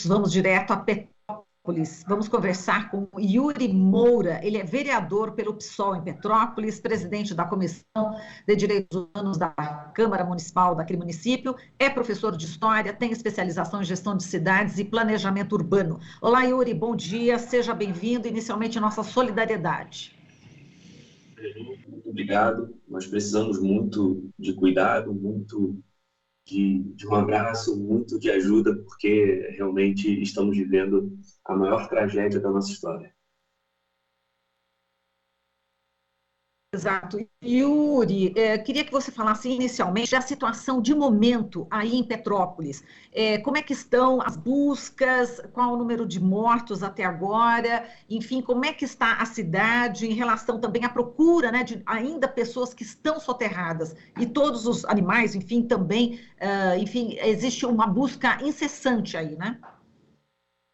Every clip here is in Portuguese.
vamos direto a Petrópolis. Vamos conversar com Yuri Moura. Ele é vereador pelo PSOL em Petrópolis, presidente da Comissão de Direitos Humanos da Câmara Municipal daquele município, é professor de História, tem especialização em Gestão de Cidades e Planejamento Urbano. Olá, Yuri, bom dia, seja bem-vindo. Inicialmente, nossa solidariedade. Muito obrigado. Nós precisamos muito de cuidado, muito de um abraço, muito de ajuda, porque realmente estamos vivendo a maior tragédia da nossa história. Exato. Yuri, queria que você falasse inicialmente da situação de momento aí em Petrópolis. Como é que estão as buscas, qual o número de mortos até agora, enfim, como é que está a cidade em relação também à procura, né, de ainda pessoas que estão soterradas e todos os animais, enfim, também, enfim, existe uma busca incessante aí, né?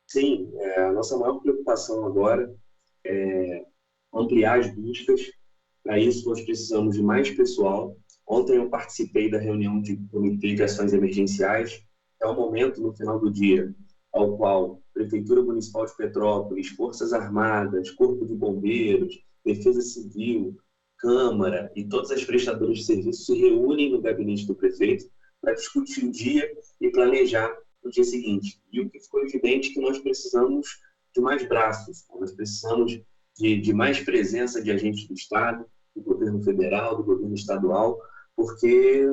Sim, a nossa maior preocupação agora é ampliar as buscas. Para isso, nós precisamos de mais pessoal. Ontem eu participei da reunião de Comitê de Ações Emergenciais. É um momento, no final do dia, ao qual Prefeitura Municipal de Petrópolis, Forças Armadas, Corpo de Bombeiros, Defesa Civil, Câmara e todas as prestadoras de serviços se reúnem no gabinete do prefeito para discutir o dia e planejar o dia seguinte. E o que ficou evidente é que nós precisamos de mais braços, nós precisamos de mais presença de agentes do Estado, do governo federal, do governo estadual, porque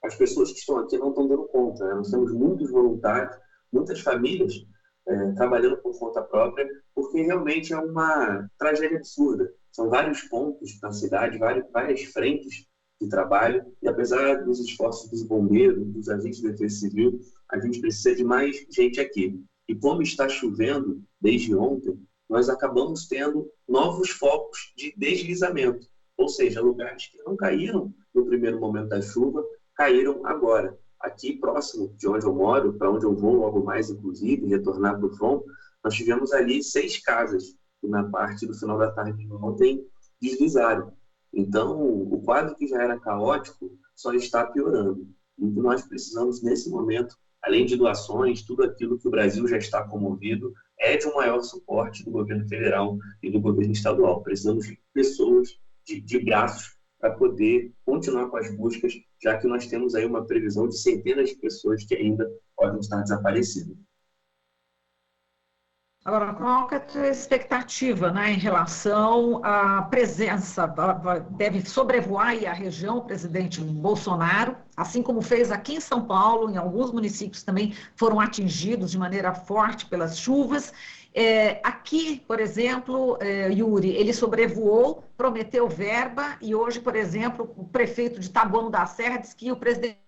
as pessoas que estão aqui não estão dando conta, né? Nós temos muitos voluntários, muitas famílias trabalhando por conta própria, porque realmente é uma tragédia absurda. São vários pontos na cidade, várias frentes de trabalho, e apesar dos esforços dos bombeiros, dos agentes de defesa civil, a gente precisa de mais gente aqui. E como está chovendo desde ontem, nós acabamos tendo novos focos de deslizamento, ou seja, lugares que não caíram no primeiro momento da chuva, caíram agora. Aqui, próximo de onde eu moro, para onde eu vou logo mais, inclusive, retornar para o front, nós tivemos ali 6 casas, que na parte do final da tarde de ontem deslizaram. Então, o quadro que já era caótico só está piorando. E o que nós precisamos, nesse momento, além de doações, tudo aquilo que o Brasil já está comovido, é de um maior suporte do governo federal e do governo estadual. Precisamos de pessoas, de braços, para poder continuar com as buscas, já que nós temos aí uma previsão de centenas de pessoas que ainda podem estar desaparecidas. Agora, qual é a tua expectativa, né, em relação à presença? Deve sobrevoar aí a região o presidente Bolsonaro, assim como fez aqui em São Paulo, em alguns municípios também foram atingidos de maneira forte pelas chuvas. Aqui, por exemplo, Yuri, ele sobrevoou, prometeu verba, e hoje, por exemplo, o prefeito de Taboão da Serra disse que o presidente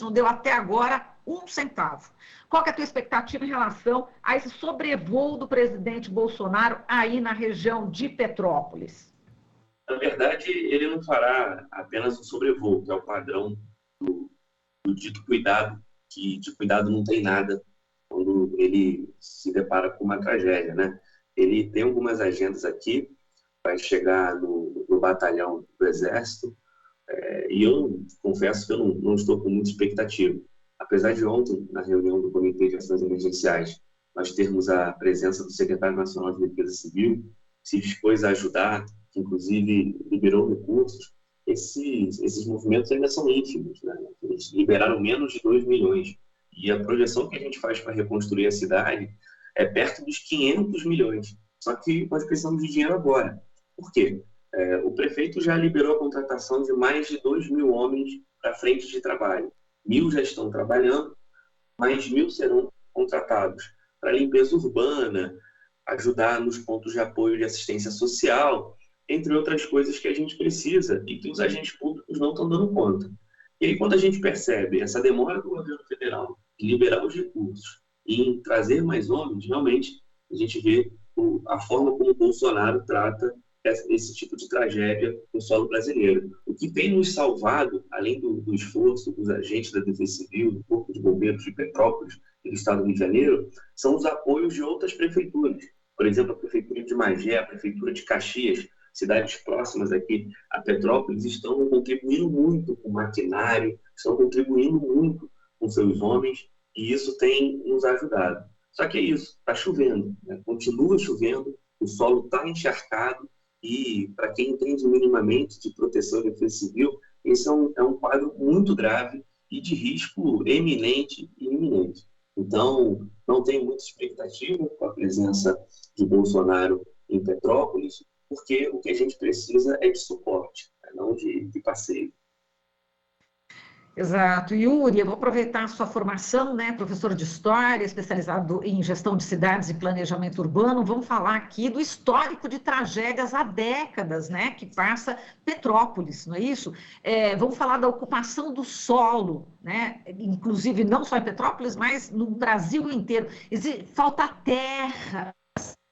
não deu até agora 1 centavo. Qual que é a tua expectativa em relação a esse sobrevoo do presidente Bolsonaro aí na região de Petrópolis? Na verdade, ele não fará apenas um sobrevoo, que é o padrão do dito cuidado, que de cuidado não tem nada quando ele se depara com uma tragédia, né? Ele tem algumas agendas aqui, vai chegar no batalhão do Exército, e eu confesso que eu não estou com muita expectativa. Apesar de ontem, na reunião do Comitê de Ações Emergenciais, nós termos a presença do Secretário Nacional de Defesa Civil, se dispôs a ajudar, que inclusive liberou recursos, esses movimentos ainda são ínfimos, né? Eles liberaram menos de 2 milhões. E a projeção que a gente faz para reconstruir a cidade é perto dos 500 milhões. Só que nós precisamos de dinheiro agora. Por quê? O prefeito já liberou a contratação de mais de 2.000 homens para frente de trabalho. 1.000 já estão trabalhando, mais 1.000 serão contratados para limpeza urbana, ajudar nos pontos de apoio de assistência social, entre outras coisas que a gente precisa e que os agentes públicos não estão dando conta. E aí, quando a gente percebe essa demora do governo federal em liberar os recursos e em trazer mais homens, realmente a gente vê a forma como o Bolsonaro trata esse tipo de tragédia no solo brasileiro. O que tem nos salvado, além do esforço dos agentes da Defesa Civil, do Corpo de Bombeiros de Petrópolis e do Estado do Rio de Janeiro, são os apoios de outras prefeituras. Por exemplo, a Prefeitura de Magé, a Prefeitura de Caxias, cidades próximas aqui a Petrópolis, estão contribuindo muito com maquinário, estão contribuindo muito com seus homens e isso tem nos ajudado. Só que é isso, está chovendo, né? Continua chovendo, o solo está encharcado e, para quem entende minimamente de proteção e defesa civil, esse é um quadro muito grave e de risco eminente e iminente. Então, não tenho muita expectativa com a presença de Bolsonaro em Petrópolis, porque o que a gente precisa é de suporte, né? Não de passeio. Exato. Yuri, eu vou aproveitar a sua formação, né, professor de História, especializado em gestão de cidades e planejamento urbano. Vamos falar aqui do histórico de tragédias há décadas, né, que passa Petrópolis, não é isso? Vamos falar da ocupação do solo, né, inclusive não só em Petrópolis, mas no Brasil inteiro. Falta terra,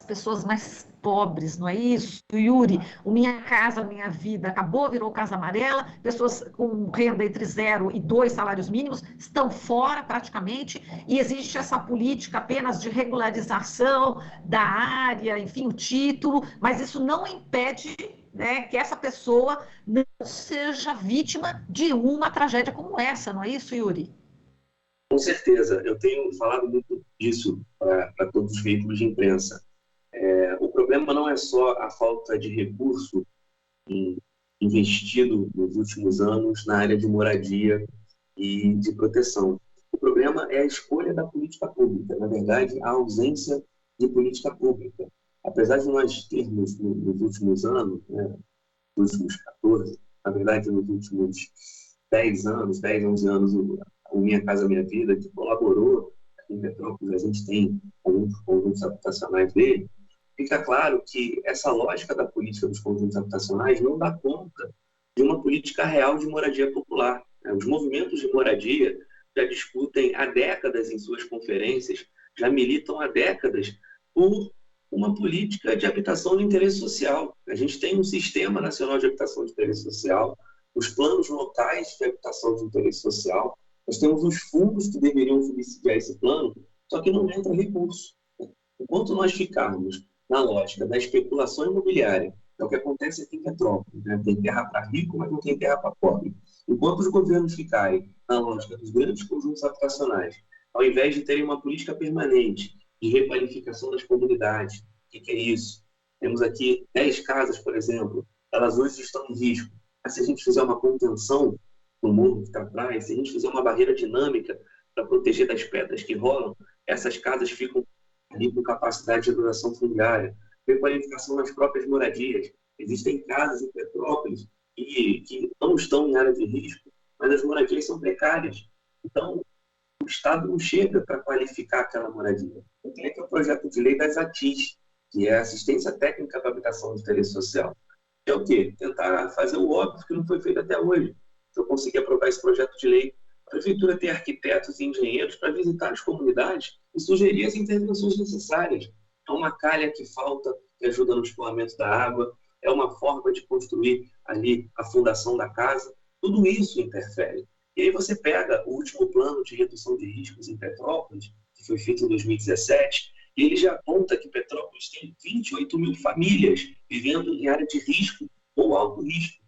pessoas mais pobres, não é isso, Yuri? O Minha Casa Minha Vida acabou, virou Casa Amarela, pessoas com renda entre 0 e 2 salários mínimos estão fora praticamente, e existe essa política apenas de regularização da área, enfim, o título, mas isso não impede, né, que essa pessoa não seja vítima de uma tragédia como essa, não é isso, Yuri? Com certeza, eu tenho falado muito disso para todos os veículos de imprensa. O problema não é só a falta de recurso investido nos últimos anos na área de moradia e de proteção. O problema é a escolha da política pública, na verdade, a ausência de política pública. Apesar de nós termos, nos últimos anos, né, nos últimos 14, na verdade, nos últimos 10 anos, 10, 11 anos, o Minha Casa Minha Vida, que colaborou aqui em Petrópolis, a gente tem alguns conjuntos habitacionais dele. Fica claro que essa lógica da política dos conjuntos habitacionais não dá conta de uma política real de moradia popular, né? Os movimentos de moradia já discutem há décadas em suas conferências, já militam há décadas por uma política de habitação de interesse social. A gente tem um Sistema Nacional de Habitação de Interesse Social, os planos locais de habitação de interesse social, nós temos os fundos que deveriam subsidiar esse plano, só que não entra recurso. Enquanto nós ficarmos na lógica da especulação imobiliária, é o que acontece aqui em Petrópolis, né? Tem terra para rico, mas não tem terra para pobre. Enquanto os governos ficarem na lógica dos grandes conjuntos habitacionais, ao invés de terem uma política permanente de requalificação das comunidades, o que é isso? Temos aqui 10 casas, por exemplo, elas hoje estão em risco. Mas se a gente fizer uma contenção no morro que está atrás, se a gente fizer uma barreira dinâmica para proteger das pedras que rolam, essas casas ficam ali com capacidade de duração fundiária, requalificação nas próprias moradias. Existem casas em Petrópolis que não estão em área de risco, mas as moradias são precárias. Então, o Estado não chega para qualificar aquela moradia. Tem que é o projeto de lei das ATIs, que é Assistência Técnica para Habitação de Interesse Social. Que é o quê? Tentar fazer o óbvio que não foi feito até hoje. Se eu conseguir aprovar esse projeto de lei, a Prefeitura tem arquitetos e engenheiros para visitar as comunidades e sugerir as intervenções necessárias. É uma calha que falta, que ajuda no escoamento da água, é uma forma de construir ali a fundação da casa. Tudo isso interfere. E aí você pega o último plano de redução de riscos em Petrópolis, que foi feito em 2017, e ele já aponta que Petrópolis tem 28 mil famílias vivendo em área de risco ou alto risco,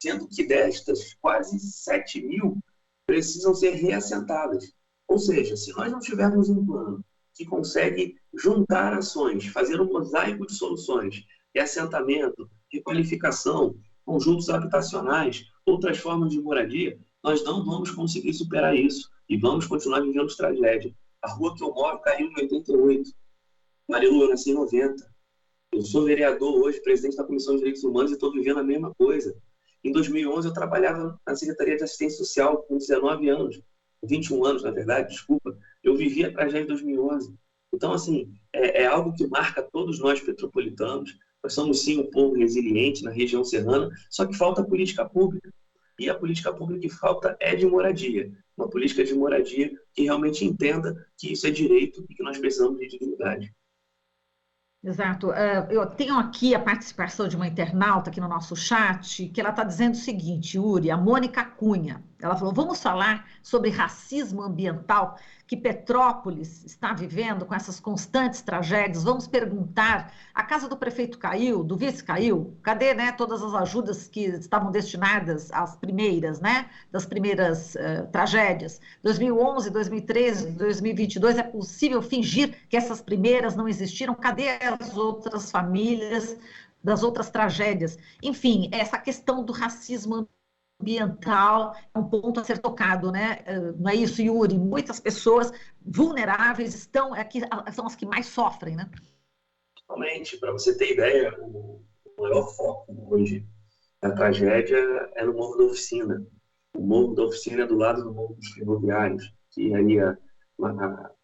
sendo que destas, quase 7 mil precisam ser reassentadas. Ou seja, se nós não tivermos um plano que consegue juntar ações, fazer um mosaico de soluções, reassentamento, requalificação, conjuntos habitacionais, outras formas de moradia, nós não vamos conseguir superar isso e vamos continuar vivendo tragédia. A rua que eu moro caiu em 88. Marilu, eu nasci em 90. Eu sou vereador hoje, presidente da Comissão de Direitos Humanos e estou vivendo a mesma coisa. Em 2011, eu trabalhava na Secretaria de Assistência Social com 19 anos, 21 anos, na verdade, desculpa. Eu vivi a tragédia de 2011. Então, assim, é algo que marca todos nós petropolitanos. Nós somos, sim, um povo resiliente na região serrana, só que falta política pública. E a política pública que falta é de moradia. Uma política de moradia que realmente entenda que isso é direito e que nós precisamos de dignidade. Exato. Eu tenho aqui a participação de uma internauta aqui no nosso chat, que ela está dizendo o seguinte, Yuri, a Mônica Cunha. Ela falou: vamos falar sobre racismo ambiental que Petrópolis está vivendo com essas constantes tragédias. Vamos perguntar: a casa do prefeito caiu, do vice caiu? Cadê, né, todas as ajudas que estavam destinadas às primeiras, né, das primeiras tragédias? 2011, 2013, 2022, é possível fingir que essas primeiras não existiram? Cadê as outras famílias das outras tragédias? Enfim, essa questão do racismo ambiental é um ponto a ser tocado, né? Não é isso, Yuri? Muitas pessoas vulneráveis estão aqui, são as que mais sofrem, né? Totalmente. Para você ter ideia, o maior foco hoje da tragédia é no Morro da Oficina. O Morro da Oficina é do lado do Morro dos Ferroviários, que aí há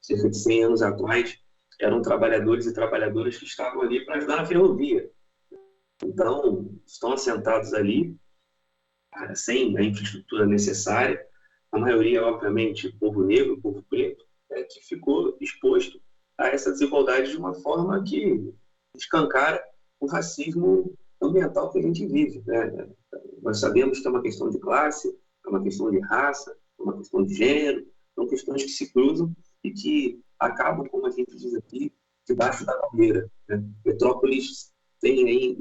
cerca de 100 anos atrás eram trabalhadores e trabalhadoras que estavam ali para ajudar na ferrovia. Então, estão assentados ali, sem a infraestrutura necessária. A maioria, obviamente, povo negro, povo preto, que ficou exposto a essa desigualdade de uma forma que escancara o racismo ambiental que a gente vive, né? Nós sabemos que é uma questão de classe, é uma questão de raça, é uma questão de gênero, são questões que se cruzam e que acabam, como a gente diz aqui, debaixo da bandeira, né? Petrópolis tem aí,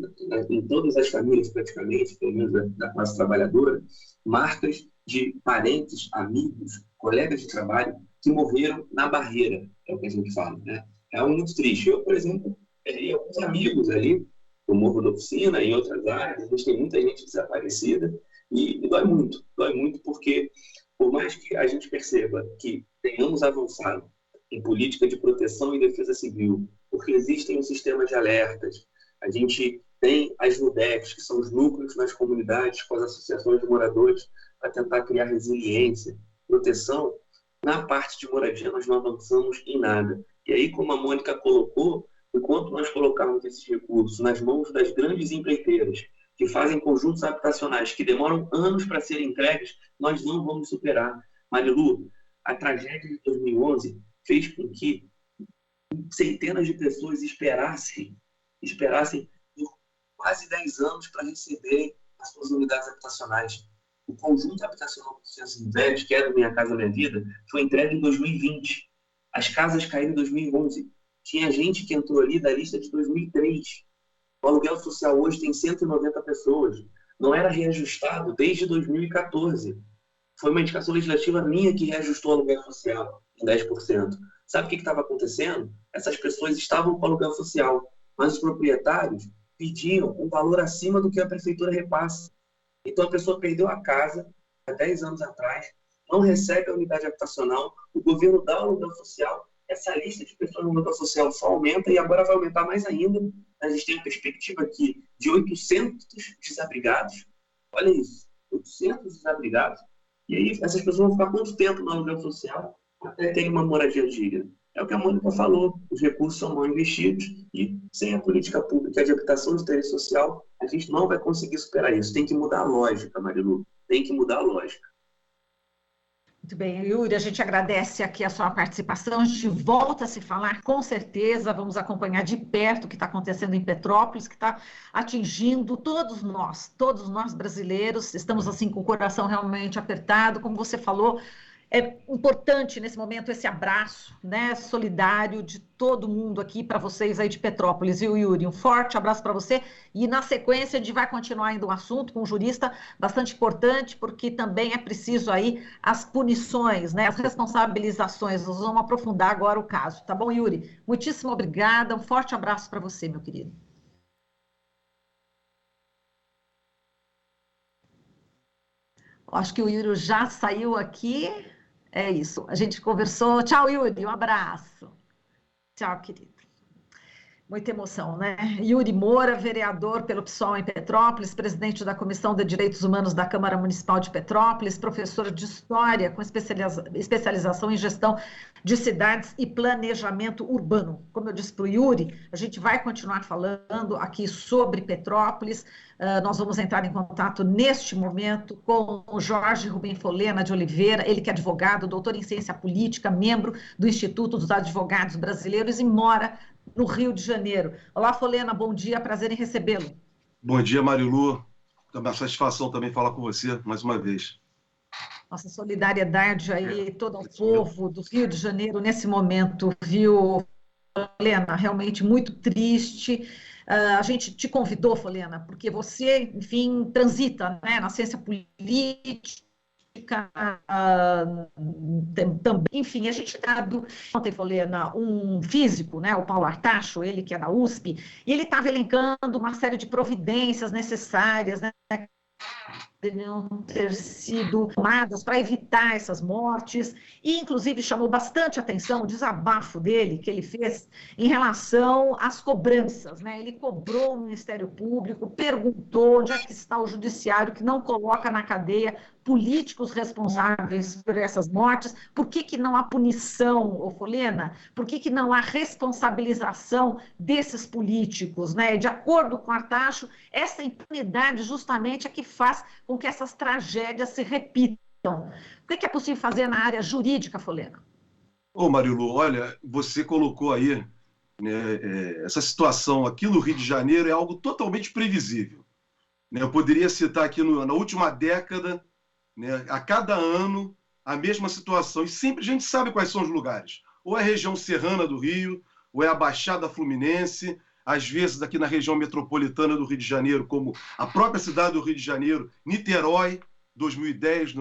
em todas as famílias praticamente, pelo menos da classe trabalhadora, marcas de parentes, amigos, colegas de trabalho que morreram na barreira, é o que a gente fala, né? É algo muito triste. Eu, por exemplo, perdi alguns amigos ali no Morro da Oficina, em outras áreas, a gente tem muita gente desaparecida e dói muito porque, por mais que a gente perceba que tenhamos avançado em política de proteção e defesa civil, porque existem os sistemas de alertas, a gente tem as NUDECs, que são os núcleos nas comunidades com as associações de moradores para tentar criar resiliência, proteção. Na parte de moradia, nós não avançamos em nada. E aí, como a Mônica colocou, enquanto nós colocarmos esses recursos nas mãos das grandes empreiteiras, que fazem conjuntos habitacionais que demoram anos para serem entregues, nós não vamos superar. Marilu, a tragédia de 2011 fez com que centenas de pessoas esperassem por quase 10 anos para receber as suas unidades habitacionais. O conjunto habitacional do Centro de Velhos, que era Minha Casa Minha Vida, foi entregue em 2020. As casas caíram em 2011. Tinha gente que entrou ali da lista de 2003. O aluguel social hoje tem 190 pessoas. Não era reajustado desde 2014. Foi uma indicação legislativa minha que reajustou o aluguel social em 10%. Sabe o que estava acontecendo? Essas pessoas estavam com aluguel social, mas os proprietários pediam um valor acima do que a prefeitura repassa. Então a pessoa perdeu a casa há 10 anos atrás, não recebe a unidade habitacional, o governo dá o aluguel social, essa lista de pessoas no aluguel social só aumenta e agora vai aumentar mais ainda. A gente tem a perspectiva aqui de 800 desabrigados. Olha isso, 800 desabrigados. E aí essas pessoas vão ficar quanto tempo no aluguel social até terem uma moradia digna? É o que a Mônica falou, os recursos são mal investidos e sem a política pública de habitação de interesse social, a gente não vai conseguir superar isso. Tem que mudar a lógica, Marilu, tem que mudar a lógica. Muito bem, Yuri, a gente agradece aqui a sua participação, a gente volta a se falar, com certeza, vamos acompanhar de perto o que está acontecendo em Petrópolis, que está atingindo todos nós brasileiros, estamos assim com o coração realmente apertado, como você falou, é importante nesse momento esse abraço, né, solidário de todo mundo aqui para vocês aí de Petrópolis, viu, Yuri? Um forte abraço para você e na sequência a gente vai continuar ainda um assunto com um jurista bastante importante, porque também é preciso aí as punições, né, as responsabilizações. Nós vamos aprofundar agora o caso, tá bom, Yuri? Muitíssimo obrigada, um forte abraço para você, meu querido. Acho que o Yuri já saiu aqui. É isso, a gente conversou. Tchau, Yuri, um abraço. Tchau, querido. Muita emoção, né? Yuri Moura, vereador pelo PSOL em Petrópolis, presidente da Comissão de Direitos Humanos da Câmara Municipal de Petrópolis, professor de História com especialização em Gestão de Cidades e Planejamento Urbano. Como eu disse para o Yuri, a gente vai continuar falando aqui sobre Petrópolis. Nós vamos entrar em contato neste momento com o Jorge Rubem Folena de Oliveira, ele que é advogado, doutor em ciência política, membro do Instituto dos Advogados Brasileiros e mora no Rio de Janeiro. Olá, Folena, bom dia, prazer em recebê-lo. Bom dia, Marilu. É uma satisfação também falar com você mais uma vez. Nossa solidariedade aí, todo o povo do Rio de Janeiro nesse momento, viu, Folena? Realmente muito triste. A gente te convidou, Folena, porque você, enfim, transita, né, na ciência política, também, enfim, a gente dado ontem, Folena, um físico, né, o Paulo Artacho, ele que é da USP, e ele estava elencando uma série de providências necessárias, né, deveriam ter sido tomadas para evitar essas mortes, e inclusive chamou bastante atenção o desabafo dele, que ele fez em relação às cobranças, né? Ele cobrou o Ministério Público, perguntou onde é que está o judiciário que não coloca na cadeia políticos responsáveis por essas mortes, por que não há punição, Folena? Por que não há responsabilização desses políticos, né? De acordo com Artacho, essa impunidade justamente é que faz com que essas tragédias se repitam. O que é possível fazer na área jurídica, Folena? Ô, Marilu, olha, você colocou aí, né, essa situação aqui no Rio de Janeiro é algo totalmente previsível. Né? Eu poderia citar aqui na última década, né, a cada ano, a mesma situação. E sempre a gente sabe quais são os lugares. Ou é a região serrana do Rio, ou é a Baixada Fluminense, às vezes aqui na região metropolitana do Rio de Janeiro, como a própria cidade do Rio de Janeiro, Niterói, 2010,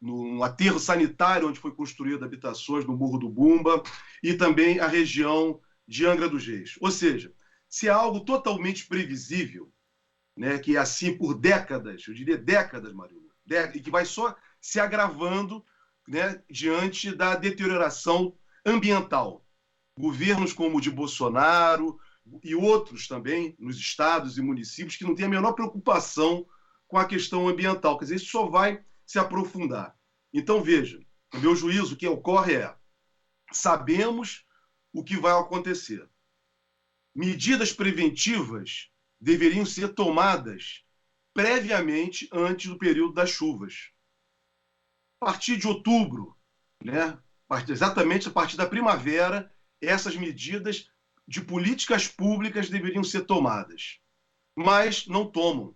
no aterro sanitário onde foi construída habitações no Morro do Bumba, e também a região de Angra dos Reis. Ou seja, se é algo totalmente previsível, né, que é assim por décadas, eu diria décadas, Marilu, e que vai só se agravando, né, diante da deterioração ambiental. Governos como o de Bolsonaro e outros também, nos estados e municípios, que não têm a menor preocupação com a questão ambiental. Quer dizer, isso só vai se aprofundar. Então, veja, o meu juízo, o que ocorre é, sabemos o que vai acontecer. Medidas preventivas deveriam ser tomadas previamente antes do período das chuvas. A partir de outubro, né, exatamente a partir da primavera, essas medidas de políticas públicas deveriam ser tomadas. Mas não tomam.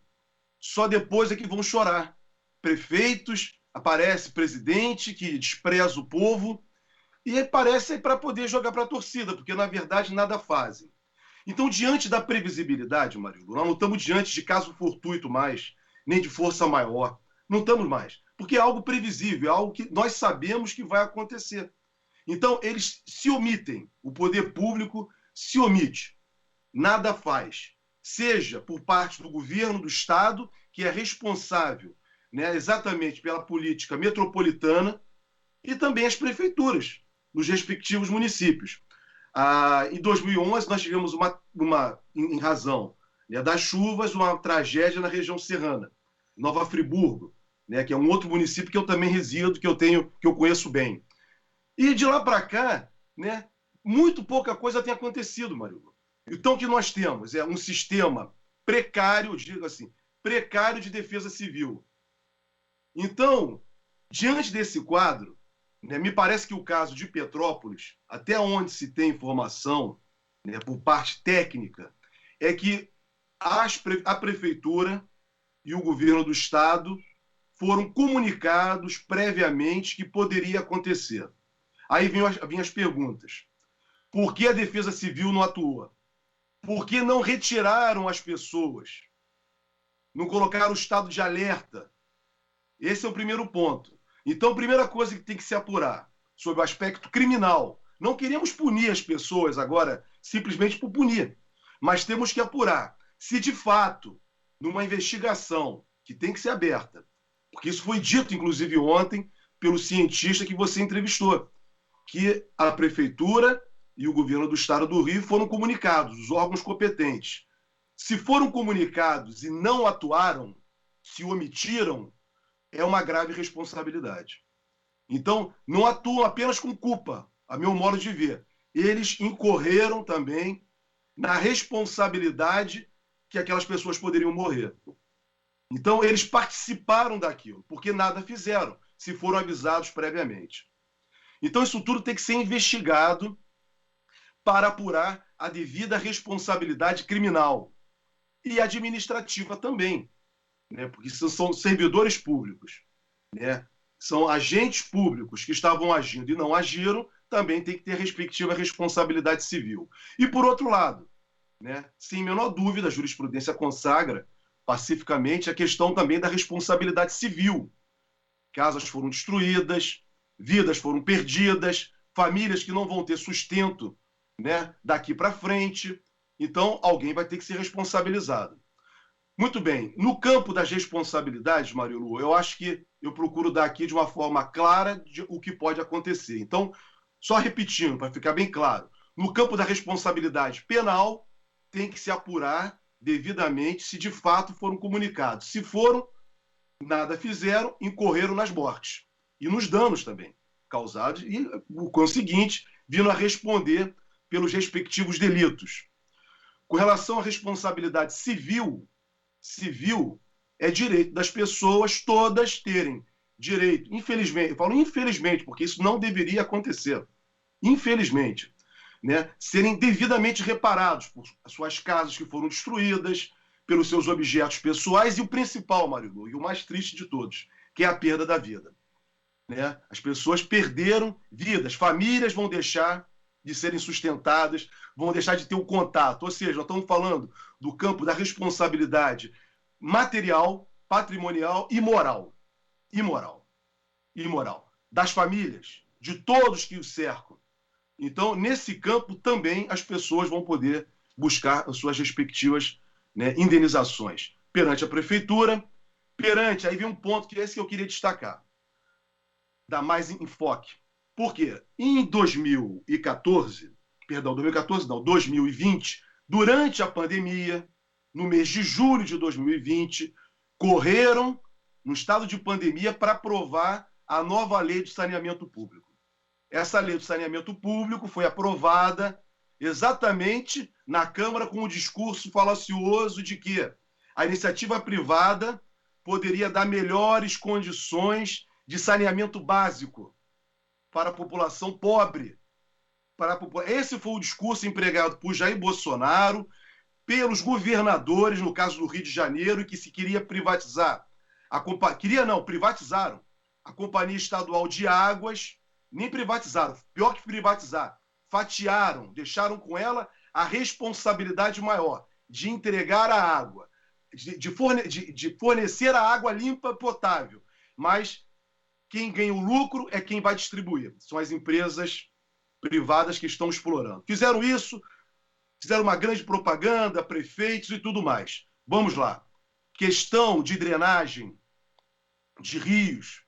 Só depois é que vão chorar. Prefeitos, aparece presidente que despreza o povo e aparece para poder jogar para a torcida, porque na verdade nada fazem. Então, diante da previsibilidade, Marilu, nós não estamos diante de caso fortuito mais, nem de força maior. Não estamos mais. Porque é algo previsível, é algo que nós sabemos que vai acontecer. Então, eles se omitem, o poder público se omite, nada faz, seja por parte do governo do Estado, que é responsável, né, exatamente pela política metropolitana, e também as prefeituras, nos respectivos municípios. Em 2011, nós tivemos em razão, né, das chuvas, uma tragédia na região serrana, Nova Friburgo, né, que é um outro município que eu também resido, que eu conheço bem. E de lá para cá, né, muito pouca coisa tem acontecido, Marilu. Então, o que nós temos é um sistema precário, digo assim, precário de defesa civil. Então, diante desse quadro, né, me parece que o caso de Petrópolis, até onde se tem informação, né, por parte técnica, é que a prefeitura e o governo do Estado foram comunicados previamente que poderia acontecer. Aí vinham as perguntas. Por que a Defesa Civil não atua? Por que não retiraram as pessoas? Não colocaram o estado de alerta? Esse é o primeiro ponto. Então, a primeira coisa que tem que se apurar sobre o aspecto criminal. Não queremos punir as pessoas agora simplesmente por punir, mas temos que apurar se de fato, numa investigação que tem que ser aberta, porque isso foi dito, inclusive, ontem, pelo cientista que você entrevistou, que a prefeitura e o governo do Estado do Rio foram comunicados, os órgãos competentes. Se foram comunicados e não atuaram, se omitiram, é uma grave responsabilidade. Então, não atuam apenas com culpa, a meu modo de ver. Eles incorreram também na responsabilidade que aquelas pessoas poderiam morrer. Então, eles participaram daquilo, porque nada fizeram, se foram avisados previamente. Então, isso tudo tem que ser investigado para apurar a devida responsabilidade criminal e administrativa também, né? Porque são servidores públicos, né? São agentes públicos que estavam agindo e não agiram, também tem que ter a respectiva responsabilidade civil. E, por outro lado, né, sem menor dúvida, a jurisprudência consagra pacificamente a questão também da responsabilidade civil. Casas foram destruídas, vidas foram perdidas, famílias que não vão ter sustento, né, daqui para frente. Então, alguém vai ter que ser responsabilizado. Muito bem. No campo das responsabilidades, Marilu, eu acho que eu procuro dar aqui de uma forma clara o que pode acontecer. Então, só repetindo, para ficar bem claro, no campo da responsabilidade penal, tem que se apurar devidamente se de fato foram comunicados. Se foram, nada fizeram, incorreram nas mortes e nos danos também causados e, com o seguinte, vindo a responder pelos respectivos delitos. Com relação à responsabilidade civil é direito das pessoas todas terem direito, infelizmente, eu falo infelizmente, porque isso não deveria acontecer, infelizmente, né, serem devidamente reparados por suas casas que foram destruídas, pelos seus objetos pessoais e o principal, Marilu, e o mais triste de todos, que é a perda da vida. Né? As pessoas perderam vidas, famílias vão deixar de serem sustentadas, vão deixar de ter o contato. Ou seja, nós estamos falando do campo da responsabilidade material, patrimonial e moral. Imoral. Das famílias, de todos que os cercam. Então, nesse campo também as pessoas vão poder buscar as suas respectivas, né, indenizações perante a prefeitura, aí vem um ponto que é esse que eu queria destacar, dar mais enfoque. Por quê? Em 2020, durante a pandemia, no mês de julho de 2020, correram no estado de pandemia para aprovar a nova lei de saneamento público. Essa lei de saneamento público foi aprovada exatamente na Câmara com o discurso falacioso de que a iniciativa privada poderia dar melhores condições de saneamento básico para a população pobre. Esse foi o discurso empregado por Jair Bolsonaro, pelos governadores, no caso do Rio de Janeiro, que se queria privatizar. Privatizaram a Companhia Estadual de Águas, nem privatizaram, pior que privatizar, fatiaram, deixaram com ela a responsabilidade maior de entregar a água, de fornecer a água limpa potável, mas quem ganha o lucro é quem vai distribuir, são as empresas privadas que estão explorando. Fizeram isso, fizeram uma grande propaganda, prefeitos e tudo mais. Vamos lá. Questão de drenagem de rios,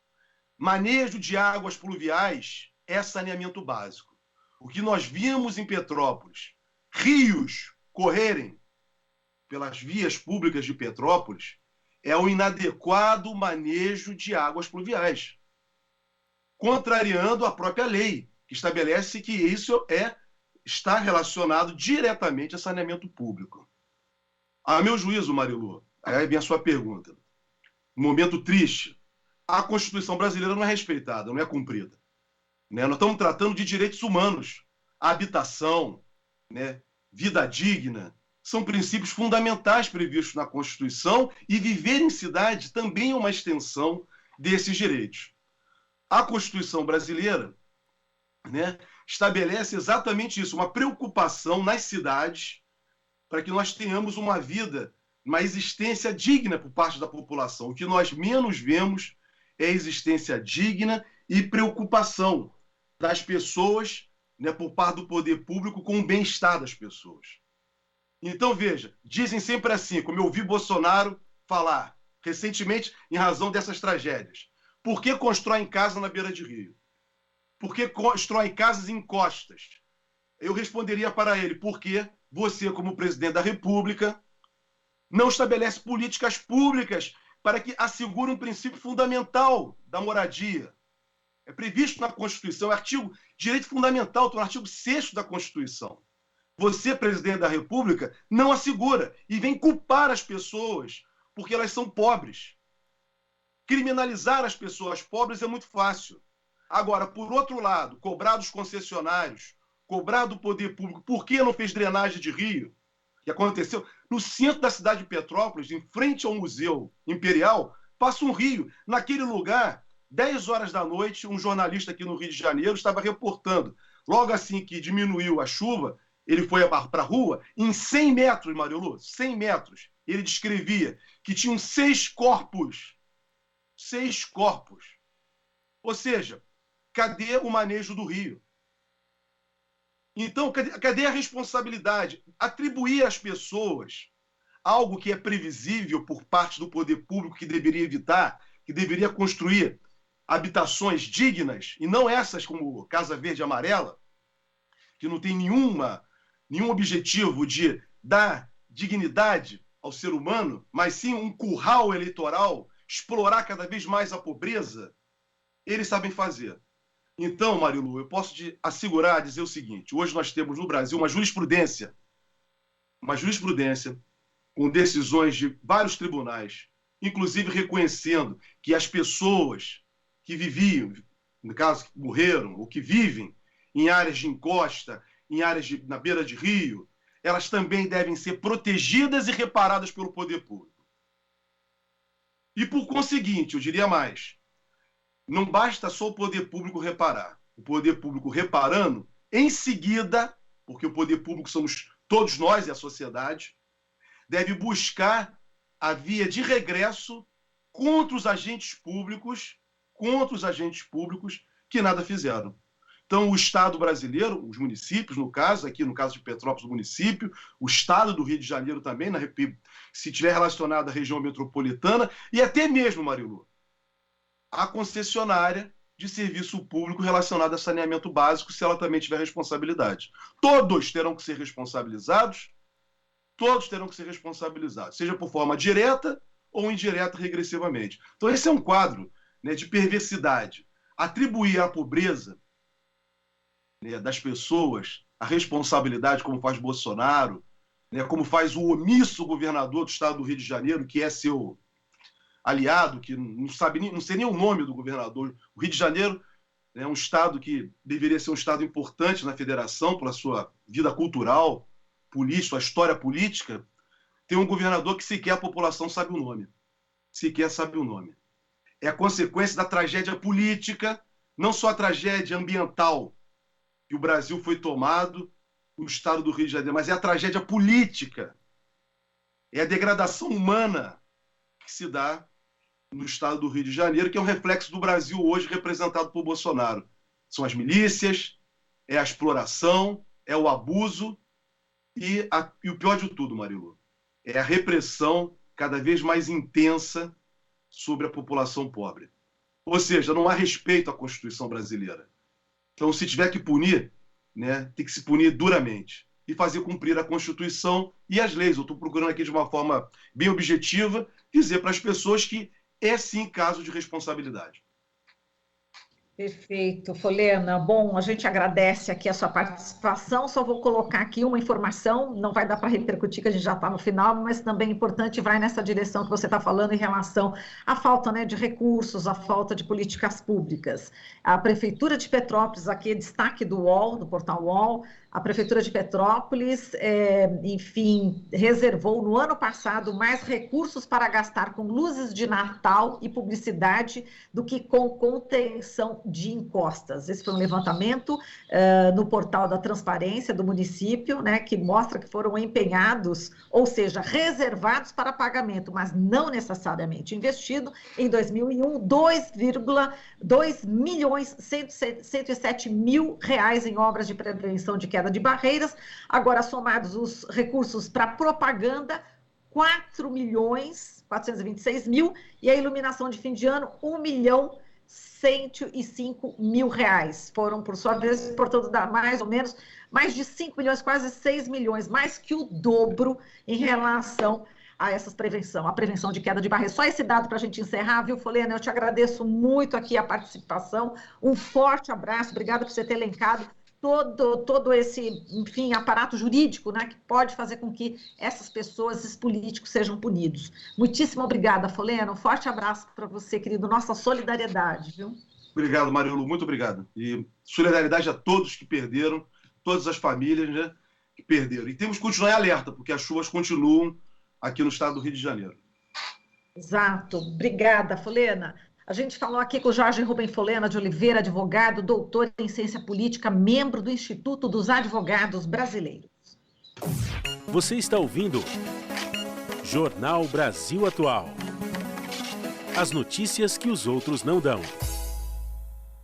manejo de águas pluviais é saneamento básico. O que nós vimos em Petrópolis, rios correrem pelas vias públicas de Petrópolis, é o inadequado manejo de águas pluviais, contrariando a própria lei, que estabelece que isso está relacionado diretamente a saneamento público. A meu juízo, Marilu, aí vem a sua pergunta. Um momento triste. A Constituição brasileira não é respeitada, não é cumprida. Né? Nós estamos tratando de direitos humanos, habitação, né? Vida digna, são princípios fundamentais previstos na Constituição e viver em cidade também é uma extensão desses direitos. A Constituição brasileira, né, estabelece exatamente isso, uma preocupação nas cidades para que nós tenhamos uma vida, uma existência digna por parte da população. O que nós menos vemos é existência digna e preocupação das pessoas, né, por parte do poder público com o bem-estar das pessoas. Então, veja, dizem sempre assim, como eu ouvi Bolsonaro falar recentemente em razão dessas tragédias. Por que constroem casa na beira de rio? Por que constroem casas em costas? Eu responderia para ele, porque você, como presidente da República, não estabelece políticas públicas para que assegure um princípio fundamental da moradia. É previsto na Constituição, direito fundamental, está no artigo 6º da Constituição. Você, presidente da República, não assegura e vem culpar as pessoas porque elas são pobres. Criminalizar as pessoas pobres é muito fácil. Agora, por outro lado, cobrar dos concessionários cobrar do poder público por que não fez drenagem de rio, que aconteceu no centro da cidade de Petrópolis, em frente ao Museu Imperial, passa um rio. Naquele lugar, 10 horas da noite, um jornalista aqui no Rio de Janeiro estava reportando. Logo assim que diminuiu a chuva, ele foi para a rua, em 100 metros, Mariolu, 100 metros, ele descrevia que tinham 6 corpos. 6 corpos. Ou seja, cadê o manejo do rio? Então, cadê a responsabilidade? Atribuir às pessoas algo que é previsível por parte do poder público, que deveria evitar, que deveria construir habitações dignas, e não essas como Casa Verde e Amarela, que não tem nenhum objetivo de dar dignidade ao ser humano, mas sim um curral eleitoral, explorar cada vez mais a pobreza, eles sabem fazer. Então, Marilu, eu posso te assegurar, dizer o seguinte: hoje nós temos no Brasil uma jurisprudência com decisões de vários tribunais, inclusive reconhecendo que as pessoas que viviam, no caso, que morreram ou que vivem em áreas de encosta, em áreas na beira de rio, elas também devem ser protegidas e reparadas pelo poder público. E, por conseguinte, eu diria mais, não basta só o poder público reparar. O poder público reparando, em seguida, porque o poder público somos todos nós e a sociedade, deve buscar a via de regresso contra os agentes públicos que nada fizeram. Então, o Estado brasileiro, os municípios, no caso, aqui no caso de Petrópolis, o município, o Estado do Rio de Janeiro também, se tiver relacionado à região metropolitana, e até mesmo, Marilu, a concessionária de serviço público relacionado a saneamento básico, se ela também tiver responsabilidade. Todos terão que ser responsabilizados, seja por forma direta ou indireta, regressivamente. Então, esse é um quadro, né, de perversidade. Atribuir à pobreza, né, das pessoas a responsabilidade, como faz Bolsonaro, né, como faz o omisso governador do estado do Rio de Janeiro, que é seu aliado, que não sei nem o nome do governador. O Rio de Janeiro é um estado que deveria ser um estado importante na federação pela sua vida cultural, política, sua história política. Tem um governador que sequer a população sabe o nome. É a consequência da tragédia política, não só a tragédia ambiental, que o Brasil foi tomado, o estado do Rio de Janeiro, mas é a tragédia política, é a degradação humana que se dá no estado do Rio de Janeiro, que é um reflexo do Brasil hoje representado por Bolsonaro. São as milícias, é a exploração, é o abuso e o pior de tudo, Marilu, é a repressão cada vez mais intensa sobre a população pobre. Ou seja, não há respeito à Constituição brasileira. Então, se tiver que punir, né, tem que se punir duramente e fazer cumprir a Constituição e as leis. Eu estou procurando aqui de uma forma bem objetiva dizer para as pessoas que é sim caso de responsabilidade. Perfeito, Folena. Bom, a gente agradece aqui a sua participação. Só vou colocar aqui uma informação, não vai dar para repercutir, que a gente já está no final, mas também importante, vai nessa direção que você está falando em relação à falta, né, de recursos, à falta de políticas públicas. A Prefeitura de Petrópolis, aqui é destaque do UOL, do portal UOL, a Prefeitura de Petrópolis, enfim, reservou no ano passado mais recursos para gastar com luzes de Natal e publicidade do que com contenção de encostas. Esse foi um levantamento no portal da transparência do município, né, que mostra que foram empenhados, ou seja, reservados para pagamento, mas não necessariamente investido, em 2001, 2.107.000 reais em obras de prevenção de queda de barreiras. Agora, somados os recursos para propaganda, 4.426.000, e a iluminação de fim de ano, 1.105.000 reais. Foram, por sua vez, portanto, mais ou menos mais de 5 milhões, quase 6 milhões, mais que o dobro em relação a essas prevenção, a prevenção de queda de barreiras. Só esse dado para a gente encerrar, viu, Folena? Eu te agradeço muito aqui a participação. Um forte abraço, obrigada por você ter elencado todo esse, enfim, aparato jurídico, né, que pode fazer com que essas pessoas, esses políticos, sejam punidos. Muitíssimo obrigada, Folena. Um forte abraço para você, querido. Nossa solidariedade, viu? Obrigado, Marilu. Muito obrigado. E solidariedade a todos que perderam todas as famílias, né, que perderam. E temos que continuar em alerta, porque as chuvas continuam aqui no estado do Rio de Janeiro. Exato. Obrigada, Folena. A gente falou aqui com o Jorge Rubem Folena de Oliveira, advogado, doutor em ciência política, membro do Instituto dos Advogados Brasileiros. Você está ouvindo Jornal Brasil Atual. As notícias que os outros não dão.